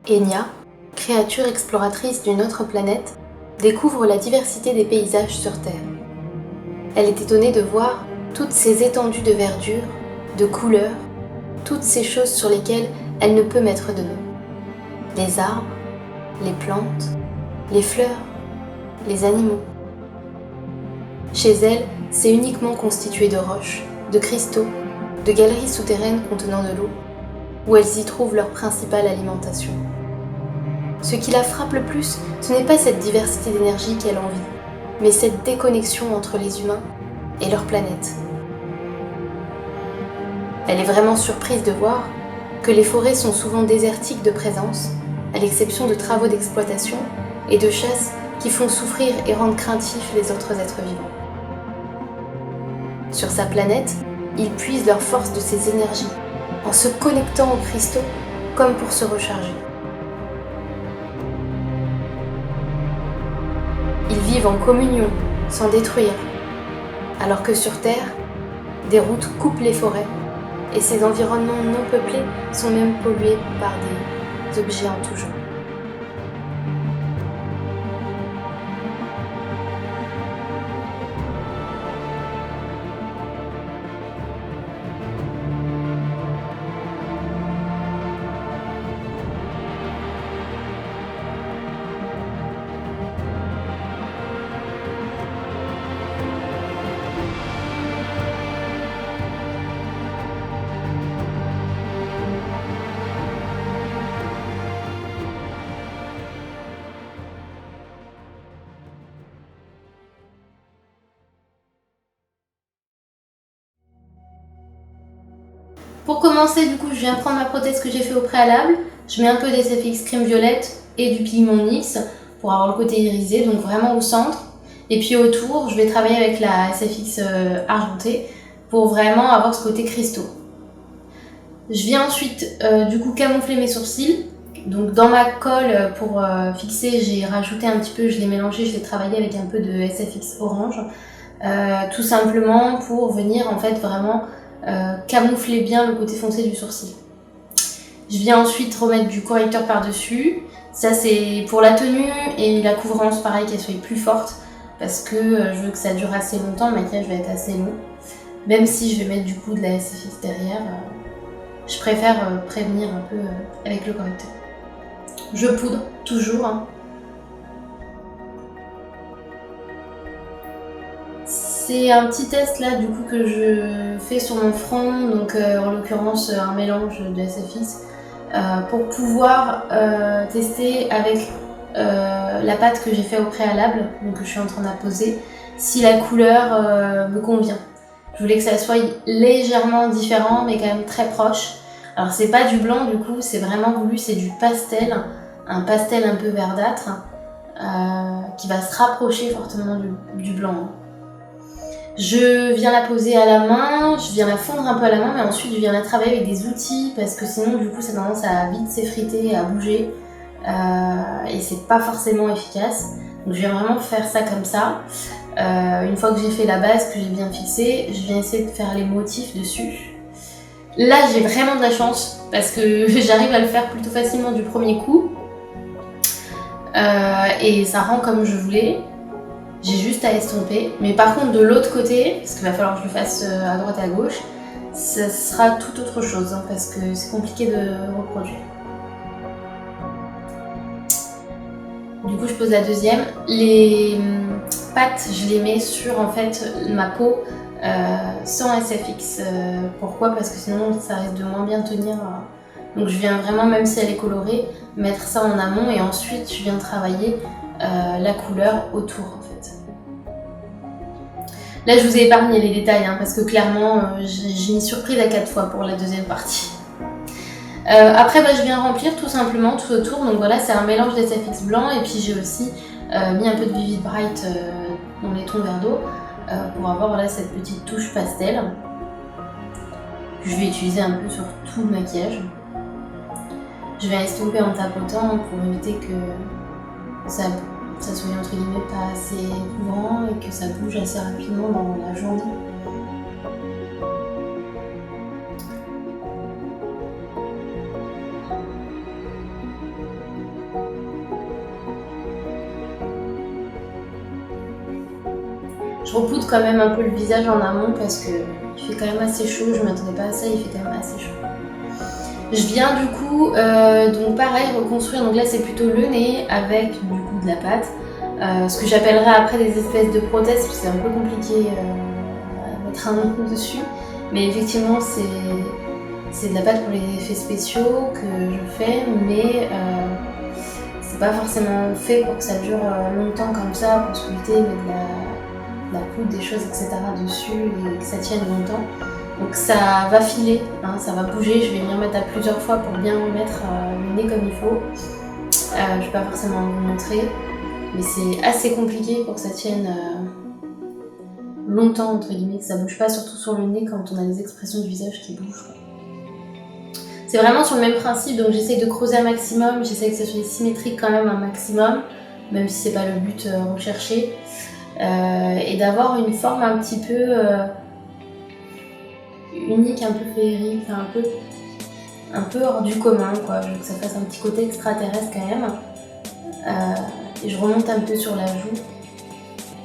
Enya, créature exploratrice d'une autre planète, découvre la diversité des paysages sur Terre. Elle est étonnée de voir toutes ces étendues de verdure, de couleurs, toutes ces choses sur lesquelles elle ne peut mettre de nom. Les arbres, les plantes, les fleurs, les animaux. Chez elle, c'est uniquement constitué de roches, de cristaux, de galeries souterraines contenant de l'eau, où elles y trouvent leur principale alimentation. Ce qui la frappe le plus, ce n'est pas cette diversité d'énergie qu'elle envie, mais cette déconnexion entre les humains et leur planète. Elle est vraiment surprise de voir que les forêts sont souvent désertiques de présence, à l'exception de travaux d'exploitation et de chasse qui font souffrir et rendre craintifs les autres êtres vivants. Sur sa planète, ils puisent leur force de ces énergies, en se connectant aux cristaux comme pour se recharger. Ils vivent en communion, sans détruire, alors que sur Terre, des routes coupent les forêts et ces environnements non peuplés sont même pollués par des objets en tout genre. Pour commencer, du coup, je viens prendre ma prothèse que j'ai fait au préalable. Je mets un peu d'SFX crème violette et du pigment NYX pour avoir le côté irisé, donc vraiment au centre. Et puis autour, je vais travailler avec la SFX argentée pour vraiment avoir ce côté cristaux. Je viens ensuite du coup camoufler mes sourcils. Donc dans ma colle pour fixer, j'ai rajouté un petit peu, je l'ai mélangé, je l'ai travaillé avec un peu de SFX orange. Tout simplement pour venir en fait vraiment camoufler bien le côté foncé du sourcil. Je viens ensuite remettre du correcteur par-dessus. Ça c'est pour la tenue et la couvrance, pareil, qu'elle soit plus forte parce que je veux que ça dure assez longtemps, le maquillage va être assez long. Même si je vais mettre du coup de la SFX derrière, je préfère prévenir un peu avec le correcteur. Je poudre toujours. C'est un petit test là du coup que je fais sur mon front, donc en l'occurrence un mélange de SFX pour pouvoir tester avec la pâte que j'ai fait au préalable, donc que je suis en train d'apposer, si la couleur me convient. Je voulais que ça soit légèrement différent mais quand même très proche. Alors c'est pas du blanc du coup, c'est vraiment voulu, c'est du pastel, un pastel un peu verdâtre qui va se rapprocher fortement du blanc. Je viens la poser à la main, je viens la fondre un peu à la main, mais ensuite je viens la travailler avec des outils parce que sinon du coup ça a tendance à vite s'effriter, à bouger et c'est pas forcément efficace. Donc je viens vraiment faire ça comme ça. Une fois que j'ai fait la base, que j'ai bien fixée, je viens essayer de faire les motifs dessus. Là j'ai vraiment de la chance parce que j'arrive à le faire plutôt facilement du premier coup et ça rend comme je voulais. J'ai juste à estomper, mais par contre de l'autre côté, parce qu'il va falloir que je le fasse à droite et à gauche, ça sera tout autre chose, parce que c'est compliqué de reproduire. Du coup je pose la deuxième. Les pâtes, je les mets sur en fait ma peau sans SFX. Pourquoi ? Parce que sinon ça risque de moins bien tenir. Donc je viens vraiment, même si elle est colorée, mettre ça en amont et ensuite je viens travailler la couleur autour en fait. Là je vous ai épargné les détails parce que clairement j'ai mis surprise à 4 fois pour la deuxième partie. Après je viens remplir tout simplement tout autour, donc voilà, c'est un mélange d'SFX blanc et puis j'ai aussi mis un peu de Vivid Bright dans les tons vert d'eau pour avoir voilà, cette petite touche pastel. Je vais utiliser un peu sur tout le maquillage. Je vais estomper en tapotant pour éviter que ça soit entre guillemets pas assez courant et que ça bouge assez rapidement dans la journée. repoudre quand même un peu le visage en amont parce que il fait quand même assez chaud, je m'attendais pas à ça, il fait quand même assez chaud. Je viens du coup, donc pareil, reconstruire, donc là c'est plutôt le nez avec du coup de la pâte. Ce que j'appellerais après des espèces de prothèses, parce que c'est un peu compliqué à mettre un nom dessus. Mais effectivement c'est de la pâte pour les effets spéciaux que je fais, mais c'est pas forcément fait pour que ça dure longtemps comme ça, pour sculpter, mettre de la poudre, des choses, etc. dessus et que ça tienne longtemps. Donc ça va filer, hein, ça va bouger, je vais m'y remettre à plusieurs fois pour bien remettre le nez comme il faut. Je vais pas forcément vous montrer, mais c'est assez compliqué pour que ça tienne longtemps, entre guillemets, que ça bouge pas, surtout sur le nez quand on a les expressions du visage qui bougent. C'est vraiment sur le même principe, donc j'essaye de creuser un maximum, j'essaye que ça soit symétrique quand même un maximum, même si c'est pas le but recherché, et d'avoir une forme un petit peu unique, un peu féerique, un peu hors du commun, quoi. Je veux que ça fasse un petit côté extraterrestre quand même. Et je remonte un peu sur la joue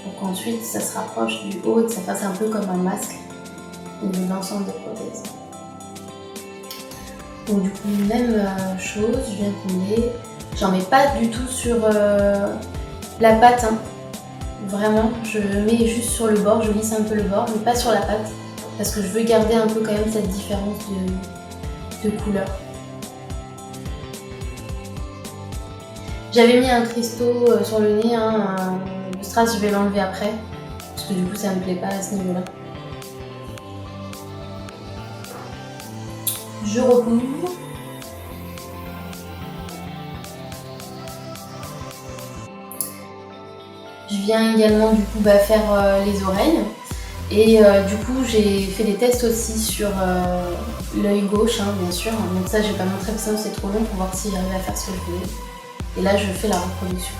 pour qu'ensuite ça se rapproche du haut et que ça fasse un peu comme un masque au niveau de l'ensemble des prothèses. Donc du coup, même chose, je viens combler. J'en mets pas du tout sur la pâte, hein. Vraiment, je mets juste sur le bord, je lisse un peu le bord, mais pas sur la pâte, parce que je veux garder un peu quand même cette différence de couleur. J'avais mis un cristaux sur le nez, hein, le strass je vais l'enlever après, parce que du coup ça me plaît pas à ce niveau-là. Je recouvre. Je viens également du coup faire les oreilles. Et du coup j'ai fait des tests aussi sur l'œil gauche, hein, bien sûr. Donc ça je vais pas montrer parce que c'est trop long pour voir si j'arrive à faire ce que je voulais. Et là je fais la reproduction.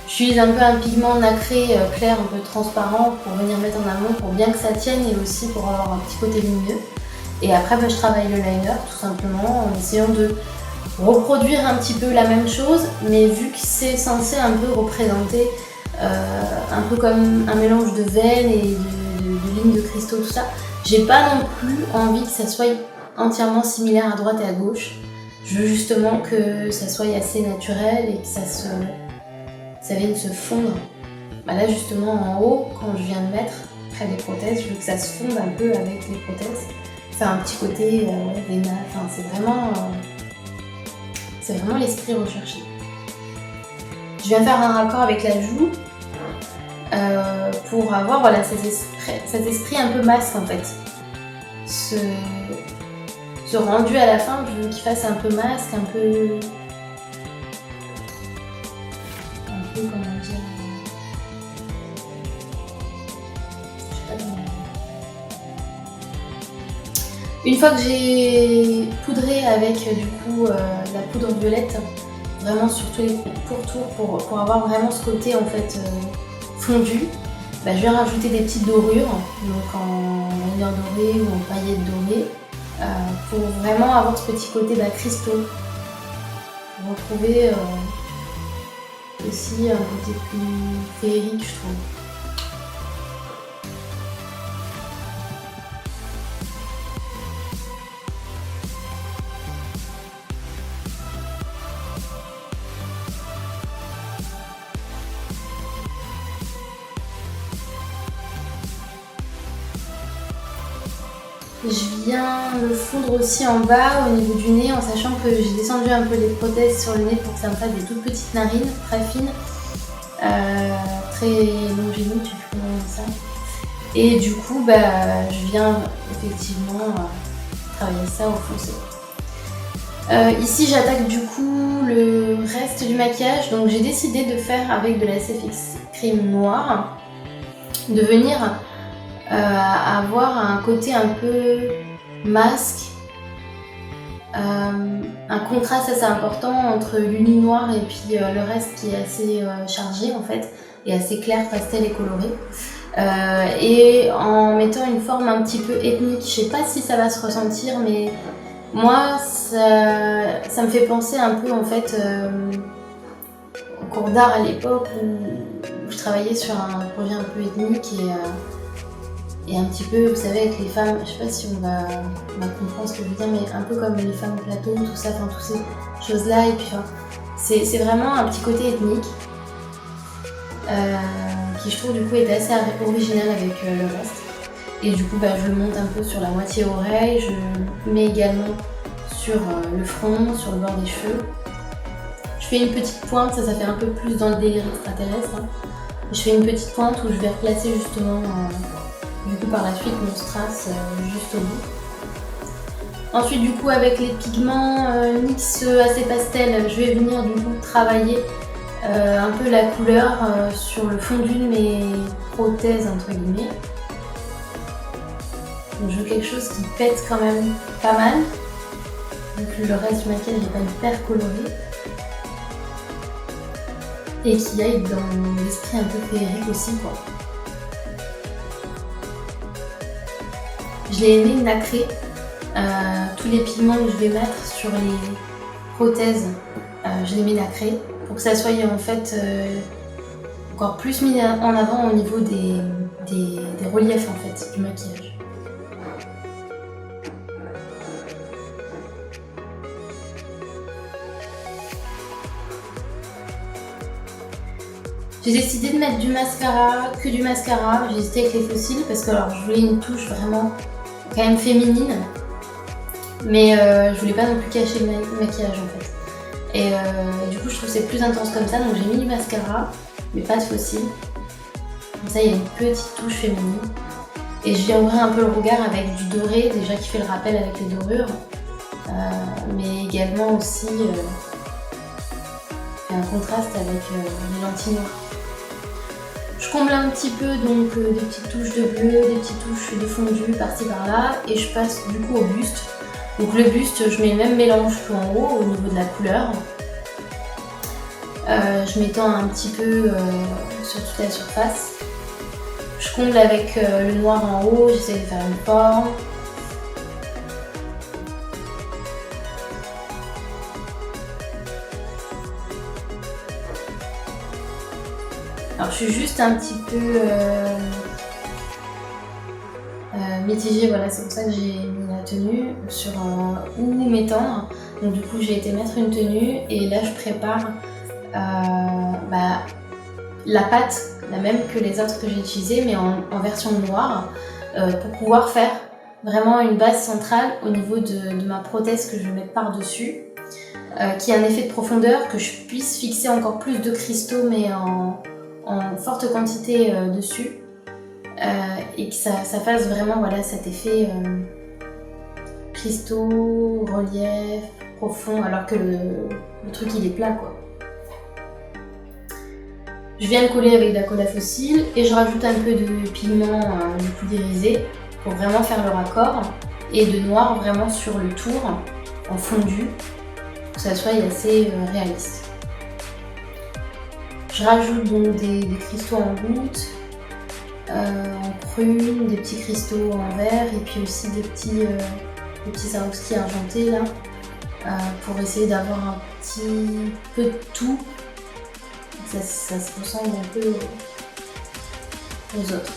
J'utilise un peu un pigment nacré clair, un peu transparent pour venir mettre en amont pour bien que ça tienne et aussi pour avoir un petit côté lumineux. Et après je travaille le liner tout simplement en essayant de reproduire un petit peu la même chose, mais vu que c'est censé un peu représenter un peu comme un mélange de veines et de lignes de cristaux, tout ça, j'ai pas non plus envie que ça soit entièrement similaire à droite et à gauche. Je veux justement que ça soit assez naturel et que ça vienne se fondre. Bah là justement en haut, quand je viens de mettre près des prothèses, je veux que ça se fonde un peu avec les prothèses. Faire un petit côté vénal, enfin c'est vraiment l'esprit recherché. Je viens faire un raccord avec la joue pour avoir voilà, cet esprit un peu masque en fait. Ce rendu à la fin, je veux qu'il fasse un peu masque, un peu comment dire, je sais pas comment dire. Une fois que j'ai poudré avec du coup la poudre violette, vraiment sur tous les pourtours pour avoir vraiment ce côté en fait fondu, bah, je vais rajouter des petites dorures, donc en liner doré ou en paillettes dorées, pour vraiment avoir ce petit côté cristaux. Pour retrouver aussi un côté plus féerique, je trouve. Je viens le fondre aussi en bas au niveau du nez en sachant que j'ai descendu un peu les prothèses sur le nez pour que ça me fasse des toutes petites narines très fines, très longiligne, je sais plus comment on dit ça. Et du coup je viens effectivement travailler ça au foncé. Ici j'attaque du coup le reste du maquillage, donc j'ai décidé de faire avec de la SFX crème noire, de venir avoir un côté un peu masque, un contraste assez important entre l'uni noir et puis le reste qui est assez chargé en fait, et assez clair, pastel et coloré. Et en mettant une forme un petit peu ethnique, je sais pas si ça va se ressentir, mais moi ça me fait penser un peu en fait cours d'art à l'époque où je travaillais sur un projet un peu ethnique et un petit peu, vous savez, avec les femmes, je sais pas si on va comprendre ce que je veux dire, mais un peu comme les femmes au plateau, tout ça, enfin toutes ces choses-là, et puis enfin, c'est vraiment un petit côté ethnique qui je trouve du coup est assez original avec le reste. Et du coup je le monte un peu sur la moitié oreille, je mets également sur le front, sur le bord des cheveux. Je fais une petite pointe, ça fait un peu plus dans le délire extraterrestre. Hein. Je fais une petite pointe où je vais replacer justement du coup par la suite mon strass juste au bout. Ensuite du coup avec les pigments NYX assez pastel, je vais venir du coup travailler un peu la couleur sur le fondu de mes prothèses entre guillemets. Donc je veux quelque chose qui pète quand même pas mal. Donc le reste du maquillage n'est pas hyper coloré. Et qui aille dans l'esprit un peu féerique aussi quoi. Je l'ai aimé nacré. Tous les pigments que je vais mettre sur les prothèses, je les mets nacrés pour que ça soit en fait encore plus mis en avant au niveau des reliefs en fait du maquillage. J'ai décidé de mettre du mascara, que du mascara. J'ai hésité avec les fossiles parce que alors, je voulais une touche vraiment quand même féminine. Mais je voulais pas non plus cacher le maquillage en fait. Et du coup je trouve que c'est plus intense comme ça. Donc j'ai mis du mascara, mais pas de fossiles. Comme ça il y a une petite touche féminine. Et je viens ouvrir un peu le regard avec du doré, déjà qui fait le rappel avec les dorures. Mais également aussi un contraste avec les lentilles noires. Je comble un petit peu donc des petites touches de bleu, des petites touches de fondu par-ci par-là et je passe du coup au buste. Donc le buste, je mets le même mélange qu'en haut au niveau de la couleur. Je m'étends un petit peu sur toute la surface. Je comble avec le noir en haut, j'essaie de faire une forme. Alors je suis juste un petit peu mitigée, voilà, c'est pour ça que j'ai mis la tenue sur où m'étendre. Donc du coup j'ai été mettre une tenue et là je prépare la pâte, la même que les autres que j'ai utilisées mais en version noire pour pouvoir faire vraiment une base centrale au niveau de ma prothèse que je vais mettre par-dessus. Qui a un effet de profondeur, que je puisse fixer encore plus de cristaux mais en forte quantité dessus et que ça fasse vraiment voilà, cet effet cristaux, relief, profond alors que le truc il est plat quoi. Je viens le coller avec de la colle à fossile et je rajoute un peu de pigment du coup d'irisé pour vraiment faire le raccord et de noir vraiment sur le tour en fondu pour que ça soit assez réaliste. Je rajoute donc des cristaux en gouttes, en prune, des petits cristaux en verre et puis aussi des petits Swarovski argentés là pour essayer d'avoir un petit peu de tout. Ça se ressemble un peu aux autres.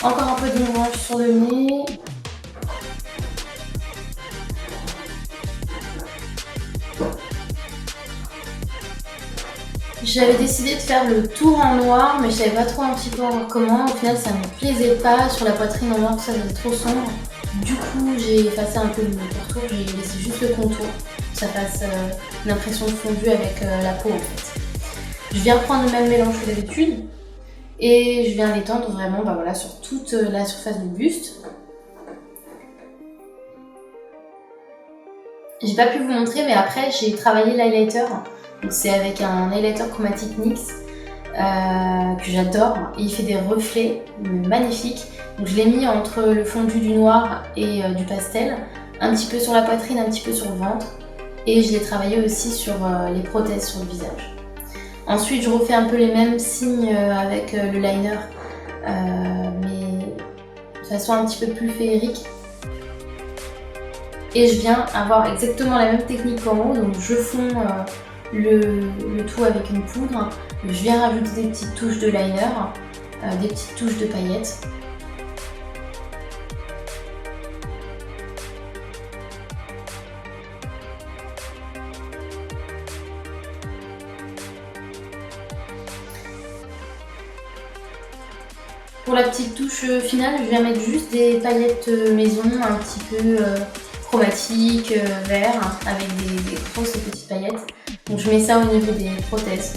Encore un peu d'ombrage sur le nez. J'avais décidé de faire le tour en noir, mais je savais pas trop un petit peu encore comment. Au final, ça me plaisait pas. Sur la poitrine en noir, ça faisait trop sombre. Du coup, j'ai effacé un peu le contour. J'ai laissé juste le contour pour que ça fasse une impression de fondu avec la peau en fait. Je viens reprendre le même mélange que d'habitude et je viens l'étendre vraiment voilà, sur toute la surface du buste. J'ai pas pu vous montrer, mais après j'ai travaillé l'highlighter. Donc c'est avec un highlighter chromatique NYX que j'adore et il fait des reflets magnifiques. Donc je l'ai mis entre le fondu du noir et du pastel, un petit peu sur la poitrine, un petit peu sur le ventre et je l'ai travaillé aussi sur les prothèses sur le visage. Ensuite je refais un peu les mêmes signes avec le liner mais de façon un petit peu plus féerique. Et je viens avoir exactement la même technique qu'en haut, donc je fonds le tout avec une poudre. Je viens rajouter des petites touches de liner, des petites touches de paillettes. Pour la petite touche finale, je viens mettre juste des paillettes maison, un petit peu chromatiques, vert, avec des grosses et petites paillettes. Donc je mets ça au niveau des prothèses.